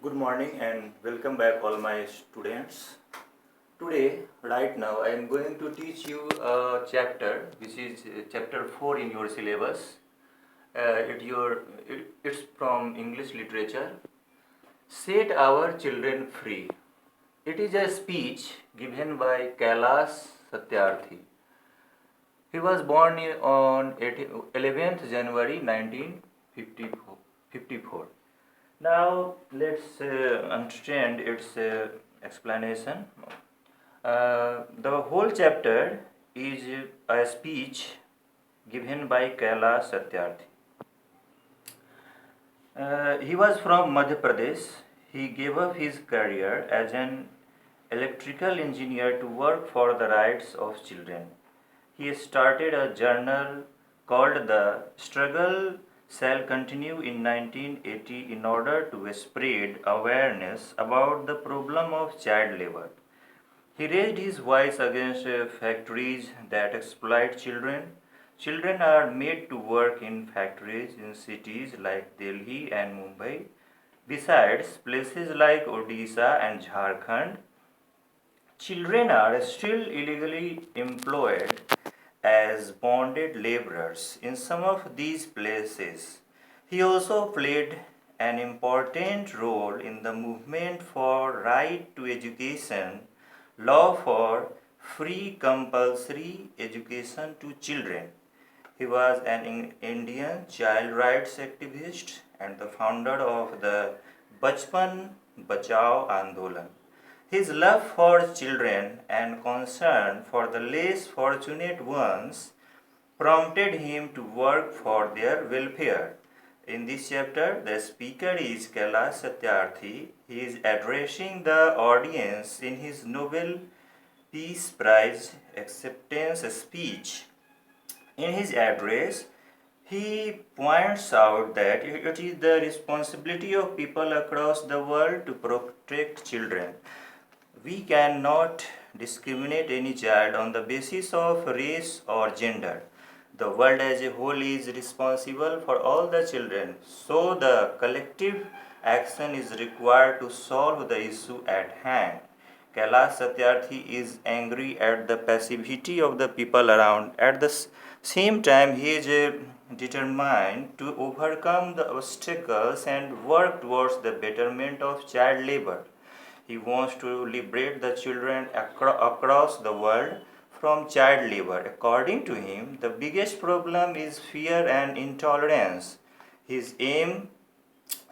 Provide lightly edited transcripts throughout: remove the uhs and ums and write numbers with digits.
Good morning and welcome back all my students. Today, right now, I am going to teach you a chapter which is chapter 4 in your syllabus. It's from English literature. Set our children free. It is a speech given by Kailash Satyarthi. He was born on 11th January 1954. Now let's understand its explanation. The whole chapter is a speech given by Kailash Satyarthi. He was from Madhya Pradesh. He gave up his career as an electrical engineer to work for the rights of children. He started a journal called The Struggle Shall Continue in 1980 in order to spread awareness about the problem of child labor. He raised his voice against factories that exploit children. Children are made to work in factories in cities like Delhi and Mumbai. Besides, places like Odisha and Jharkhand, children are still illegally employed as bonded laborers in some of these places. He also played an important role in the movement for right to education, law for free compulsory education to children. He was an Indian child rights activist and the founder of the Bachpan Bachao Andolan. His love for children and concern for the less fortunate ones prompted him to work for their welfare. In this chapter, the speaker is Kailash Satyarthi. He is addressing the audience in his Nobel Peace Prize acceptance speech. In his address, he points out that it is the responsibility of people across the world to protect children. We cannot discriminate any child on the basis of race or gender. The world as a whole is responsible for all the children, so the collective action is required to solve the issue at hand. Kailash Satyarthi is angry at the passivity of the people around. At the same time, he is determined to overcome the obstacles and work towards the betterment of child labor. He wants to liberate the children across the world from child labor. According to him, the biggest problem is fear and intolerance. His aim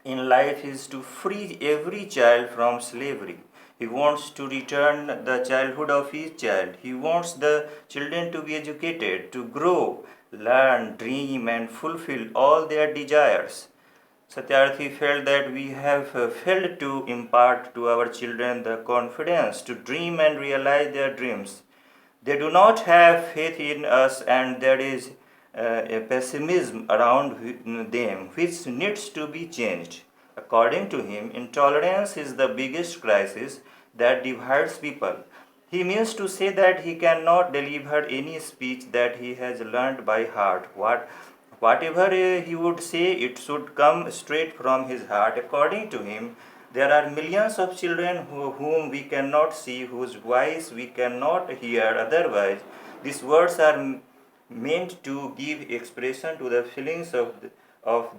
in life is to free every child from slavery. He wants to return the childhood of his child. He wants the children to be educated, to grow, learn, dream, and fulfill all their desires. Satyarthi felt that we have failed to impart to our children the confidence to dream and realize their dreams. They do not have faith in us, and there is a pessimism around them which needs to be changed. According to him, intolerance is the biggest crisis that divides people. He means to say that he cannot deliver any speech that he has learned by heart. Whatever he would say, it should come straight from his heart. According to him, there are millions of children whom we cannot see, whose voice we cannot hear otherwise. These words are meant to give expression to the feelings of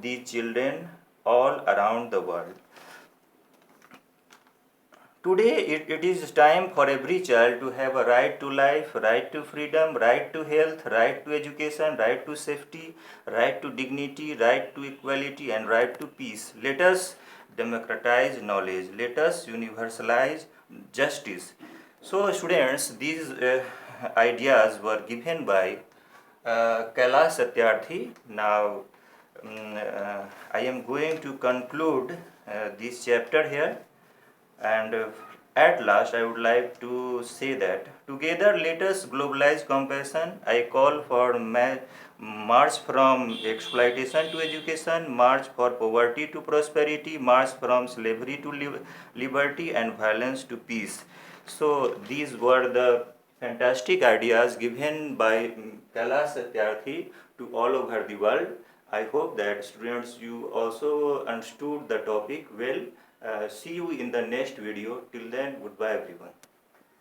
the children all around the world. Today, it is time for every child to have a right to life, right to freedom, right to health, right to education, right to safety, right to dignity, right to equality, and right to peace. Let us democratize knowledge. Let us universalize justice. So, students, these ideas were given by Kailash Satyarthi. Now, I am going to conclude this chapter here. And at last, I would like to say that together let us globalize compassion. I call for march from exploitation to education, march for poverty to prosperity, march from slavery to liberty, and violence to peace. So these were the fantastic ideas given by Kailash Satyarthi to all over the world. I hope that students, you also understood the topic well, See you in the next video. Till then, goodbye everyone.